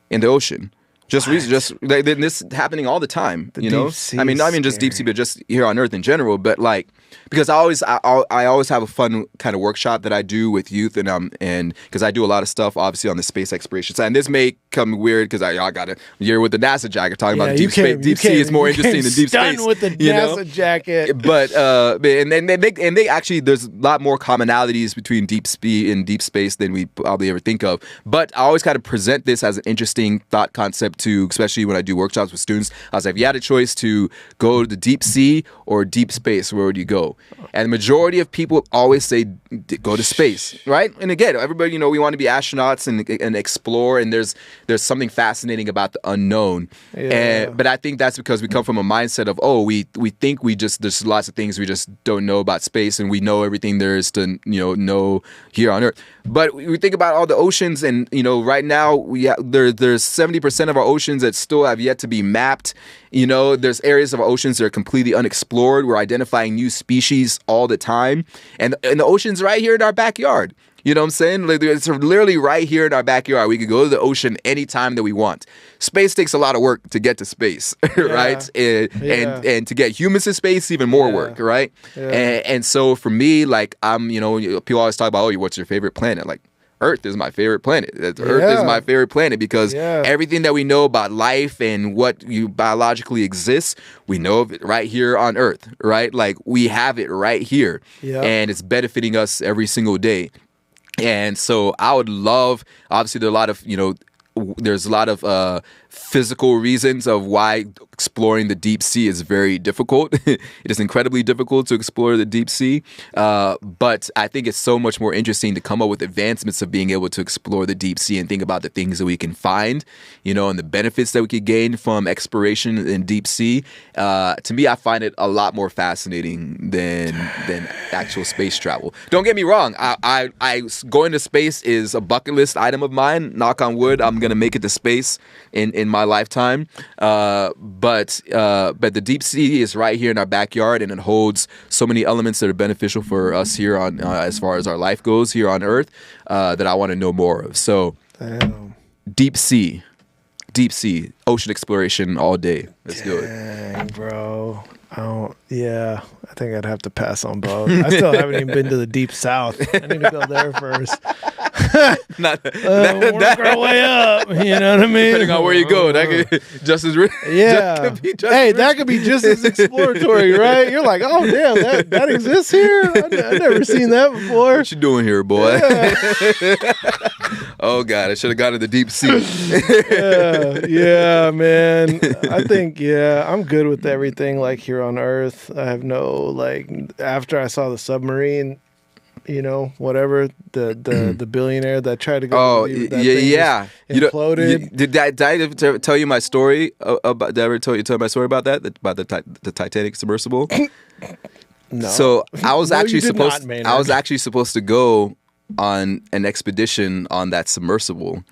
in the ocean. Just this happening all the time, you know. I mean, not even just deep sea, but just here on Earth in general. But like, because I always have a fun kind of workshop that I do with youth, and because I do a lot of stuff, obviously on the space exploration side. And this may come weird because I got a year with the NASA jacket talking about deep space. Deep sea is more interesting than deep space. Done with the NASA jacket. But and they actually, there's a lot more commonalities between deep sea and deep space than we probably ever think of. But I always kind of present this as an interesting thought concept to, especially when I do workshops with students. I was like, if you had a choice to go to the deep sea or deep space, where would you go? And the majority of people always say go to space, right? And again, everybody, you know, we want to be astronauts and explore, and there's something fascinating about the unknown. Yeah. But I think that's because we come from a mindset of, we think there's lots of things we just don't know about space, and we know everything there is to, you know here on Earth. But we think about all the oceans, and, you know, right now there's 70% of our oceans that still have yet to be mapped. You know, there's areas of our oceans that are completely unexplored. We're identifying new species all the time. And the ocean's right here in our backyard. You know what I'm saying? Like, it's literally right here in our backyard. We could go to the ocean anytime that we want. Space takes a lot of work to get to space, right? And to get humans to space, even more work, right? Yeah. And so for me, like, people always talk about, what's your favorite planet? Like, Earth is my favorite planet. Earth is my favorite planet because everything that we know about life and what you biologically exists, we know of it right here on Earth, right? Like, we have it right here, and it's benefiting us every single day. And so I would love, obviously there's a lot of physical reasons of why exploring the deep sea is very difficult. It is incredibly difficult to explore the deep sea. But I think it's so much more interesting to come up with advancements of being able to explore the deep sea and think about the things that we can find, you know, and the benefits that we could gain from exploration in deep sea. To me, I find it a lot more fascinating than actual space travel. Don't get me wrong. I going to space is a bucket list item of mine. Knock on wood, I'm going to make it to space in my lifetime. But the deep sea is right here in our backyard, and it holds so many elements that are beneficial for us here on as far as our life goes here on Earth, that I want to know more of. So, deep sea, ocean exploration all day. Let's do it. Dang, bro. I think I'd have to pass on both. I still haven't even been to the deep south. I need to go there first. Work our way up. You know what I mean? Depending on where you go, that could just as that could be just as exploratory, right? You're like, oh damn, that exists here. I've never seen that before. What you doing here, boy? Yeah. Oh God, I should have gone to the deep sea. Yeah, man. I think I'm good with everything like here on Earth. I have no after I saw the submarine, you know, whatever the billionaire that tried to go. Oh, that thing yeah. just imploded. Did I ever tell you my story about? Did I ever tell you my story about that? About the Titanic submersible? No. So I was No, actually you did supposed. not, Maynard. I was actually supposed to go on an expedition on that submersible.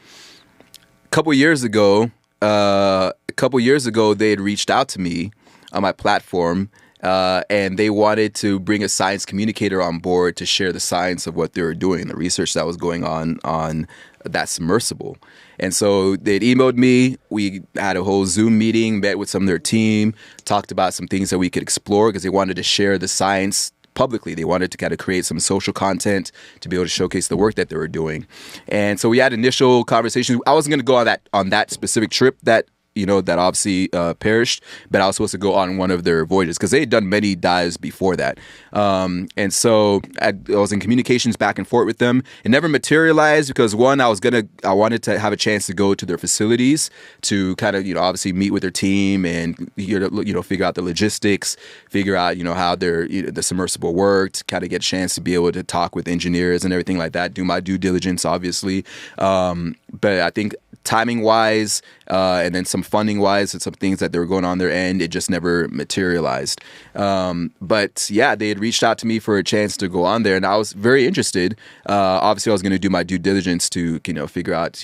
A couple years ago, they had reached out to me on my platform. And they wanted to bring a science communicator on board to share the science of what they were doing, the research that was going on that submersible. And so they'd emailed me. We had a whole Zoom meeting, met with some of their team, talked about some things that we could explore because they wanted to share the science publicly. They wanted to kind of create some social content to be able to showcase the work that they were doing. And so we had initial conversations. I wasn't going to go on that specific trip that obviously perished, but I was supposed to go on one of their voyages because they had done many dives before that. And so I was in communications back and forth with them. It never materialized because one, I wanted to have a chance to go to their facilities to kind of, obviously meet with their team and, figure out the logistics, figure out, how the submersible worked, kind of get a chance to be able to talk with engineers and everything like that, do my due diligence, obviously. But I think timing wise, and then some funding wise and some things that they were going on their end, it just never materialized. But yeah, they had reached out to me for a chance to go on there and I was very interested. Obviously I was going to do my due diligence to, figure out,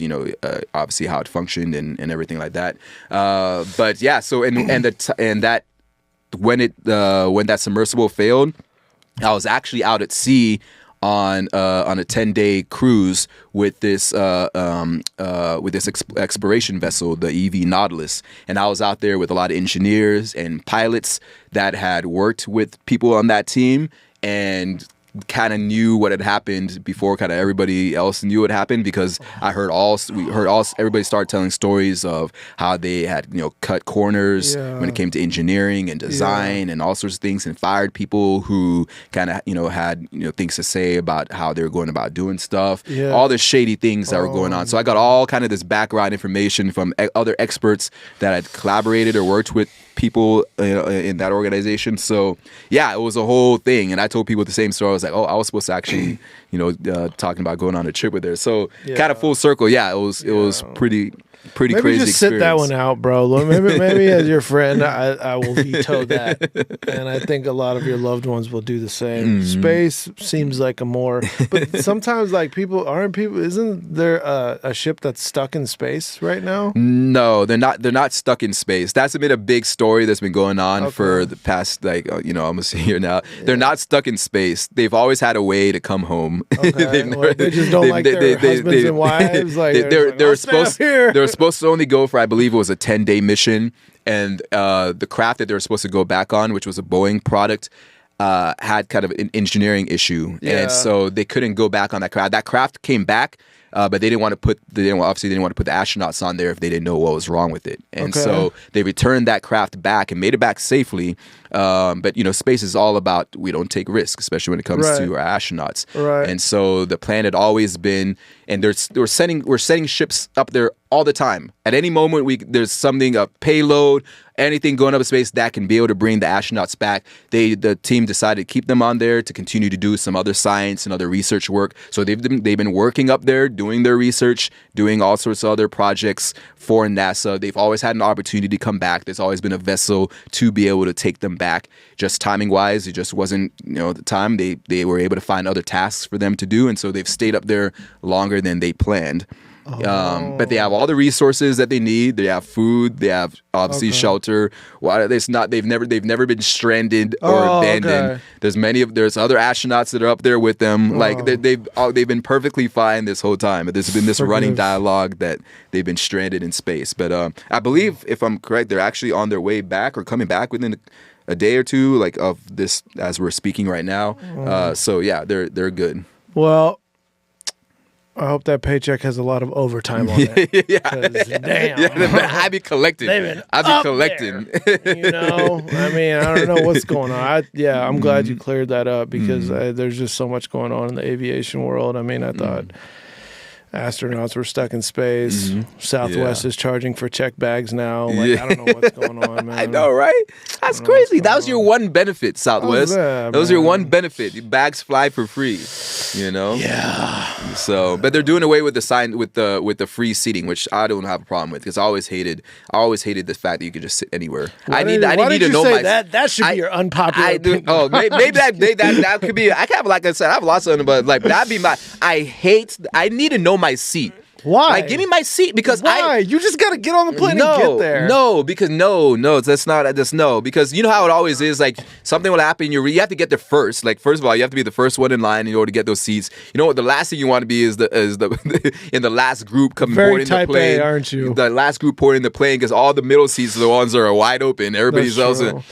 obviously how it functioned and everything like that. But yeah, so, when that submersible failed, I was actually out at sea on a 10-day cruise with this exploration vessel, the EV Nautilus, and I was out there with a lot of engineers and pilots that had worked with people on that team and kind of knew what had happened before kind of everybody else knew what happened because everybody started telling stories of how they had cut corners when it came to engineering and design and all sorts of things and fired people who kind of had things to say about how they were going about doing stuff, all the shady things that were going on. So I got all kind of this background information from other experts that had collaborated or worked with people in that organization. So yeah, it was a whole thing. And I told people the same story. I was like, oh, I was supposed to actually, talking about going on a trip with her. So kind of full circle. Yeah, it was pretty maybe crazy just sit that experience. one out, bro. Maybe as your friend, I will veto that, and I think a lot of your loved ones will do the same. Space seems like but sometimes isn't there a ship that's stuck in space right now? No, they're not stuck in space. That's been a big story that's been going on for the past almost a year now. They're not stuck in space. They've always had a way to come home. Okay. They just don't like their husbands and wives. They're supposed to only go for, I believe it was a 10-day mission, and the craft that they were supposed to go back on, which was a Boeing product, had kind of an engineering issue, and so they couldn't go back on that craft. That craft came back, but they didn't want to put the astronauts on there if they didn't know what was wrong with it, and so they returned that craft back and made it back safely. But space is all about we don't take risks, especially when it comes to our astronauts. Right. And so the plan had always been, and we're sending ships up there all the time. At any moment, there's something, a payload, anything going up in space that can be able to bring the astronauts back. The team decided to keep them on there to continue to do some other science and other research work. So they've been working up there, doing their research, doing all sorts of other projects for NASA. They've always had an opportunity to come back. There's always been a vessel to be able to take them back. Just timing wise, it just wasn't the time. They were able to find other tasks for them to do, and so they've stayed up there longer than they planned. But they have all the resources that they need. They have food. They have obviously shelter. They've never been stranded or abandoned. Okay. There's other astronauts that are up there with them. Like they've been perfectly fine this whole time. There's been this running dialogue that they've been stranded in space. But I believe, if I'm correct, they're actually on their way back or coming back within a day or two, like of this as we're speaking right now. So yeah, they're good. Well, I hope that paycheck has a lot of overtime on it. Damn. I'd be collecting. I mean, I don't know what's going on. I'm glad you cleared that up because there's just so much going on in the aviation world. I mean, I thought astronauts were stuck in space. Southwest is charging for check bags now. I don't know what's going on, man. I know, right? That's crazy. That was your one benefit, Southwest. that, was your man? one benefit. Bags fly for free. You know? Yeah. So, but they're doing away with the sign with the free seating, which I don't have a problem with because I always hated the fact that you could just sit anywhere. I need to know my that should be your unpopular opinion. Oh, maybe that could be. I have, like I said, I have lots of them, but like that'd be my. I need to know my seat. Why? Like, give me my seat because Why? You just got to get on the plane and get there. No, because because you know how it always is. Like something will happen. You have to get there first. Like first of all, you have to be the first one in line in order to get those seats. You know what? The last thing you want to be is the in the last group coming boarding the plane. Very type A, aren't you? The last group boarding the plane because all the middle seats are the ones that are wide open. Everybody's else. And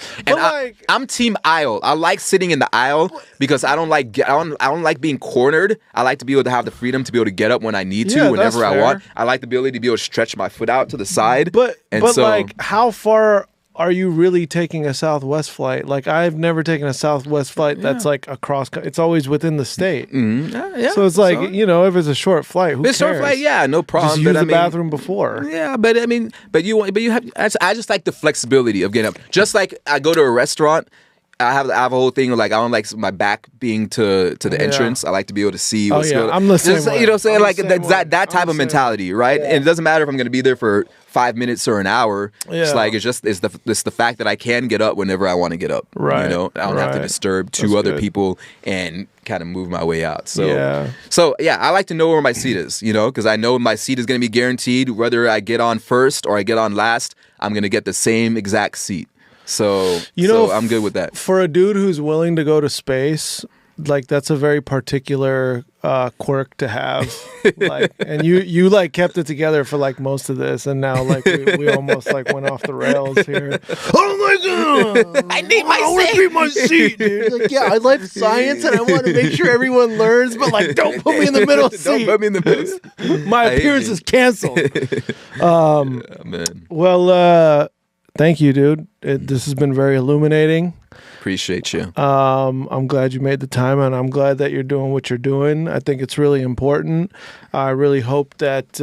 I'm team aisle. I like sitting in the aisle because I don't like being cornered. I like to be able to have the freedom to be able to get up when I need to, whenever I want. I like the ability to be able to stretch my foot out to the side. But like, how far are you really taking a Southwest flight? Like, I've never taken a Southwest flight that's like across. It's always within the state. So it's like, if it's a short flight, who cares? Short flight, yeah, no problem. Just use the bathroom before. Yeah, but you have. I just like the flexibility of getting up. Just like I go to a restaurant. I have a whole thing of like I don't like my back being to the entrance. I like to be able to see what's going on. I'm the same way. You know what I'm saying? Like that type of mentality, right? Yeah. And it doesn't matter if I'm going to be there for 5 minutes or an hour. Yeah. It's like it's the fact that I can get up whenever I want to get up. Right. You know, I don't have to disturb two other people and kind of move my way out. So I like to know where my seat is. You know, because I know my seat is going to be guaranteed. Whether I get on first or I get on last, I'm going to get the same exact seat. So I'm good with that. For a dude who's willing to go to space, like that's a very particular quirk to have. Like, and you like kept it together for like most of this, and now like we almost like went off the rails here. Oh my god! I need my seat. I want to be my seat, dude. Like, yeah, I like science, and I want to make sure everyone learns, but like, don't put me in the middle seat. Don't put me in the middle. My appearance is canceled. Man. Well, thank you, dude. This has been very illuminating. Appreciate you. I'm glad you made the time, and I'm glad that you're doing what you're doing. I think it's really important. I really hope that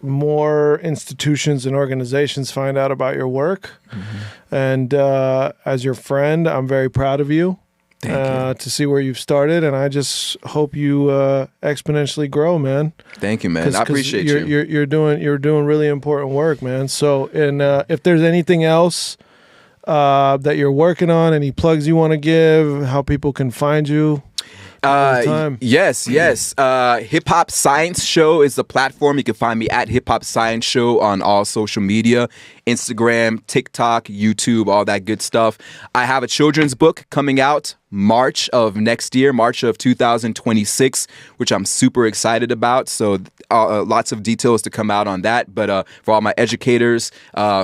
more institutions and organizations find out about your work. Mm-hmm. And as your friend, I'm very proud of you. To see where you've started, and I just hope you exponentially grow, man. Thank you, man. I appreciate you. You're doing really important work, man. So, and if there's anything else that you're working on, any plugs you want to give, how people can find you. Yes. Hip Hop Science Show is the platform. You can find me at Hip Hop Science Show on all social media, Instagram, TikTok, YouTube, all that good stuff. I have a children's book coming out March of next year, March of 2026, which I'm super excited about. So lots of details to come out on that. But for all my educators,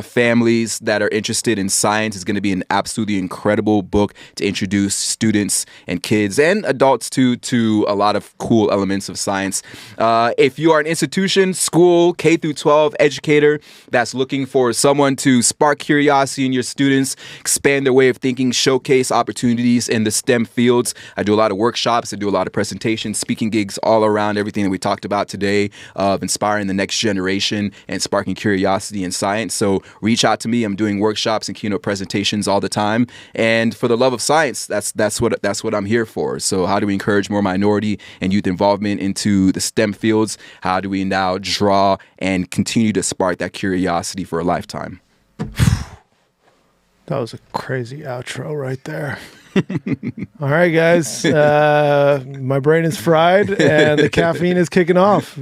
families that are interested in science, it's going to be an absolutely incredible book to introduce students and kids and adults to a lot of cool elements of science. If you are an institution, school, K through 12 educator that's looking for someone to spark curiosity in your students, expand their way of thinking, showcase opportunities in the STEM fields. I do a lot of workshops. I do a lot of presentations, speaking gigs all around everything that we talked about today of inspiring the next generation and sparking curiosity in science. So reach out to me. I'm doing workshops and keynote presentations all the time. And for the love of science, that's what I'm here for. So how do we encourage more minority and youth involvement into the STEM fields? How do we now draw and continue to spark that curiosity for a lifetime? That was a crazy outro right there. All right, guys. My brain is fried and the caffeine is kicking off.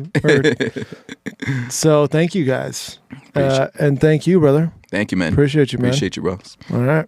So thank you, guys. And thank you, brother. Thank you, man. Appreciate you, man. Appreciate you, bro. All right.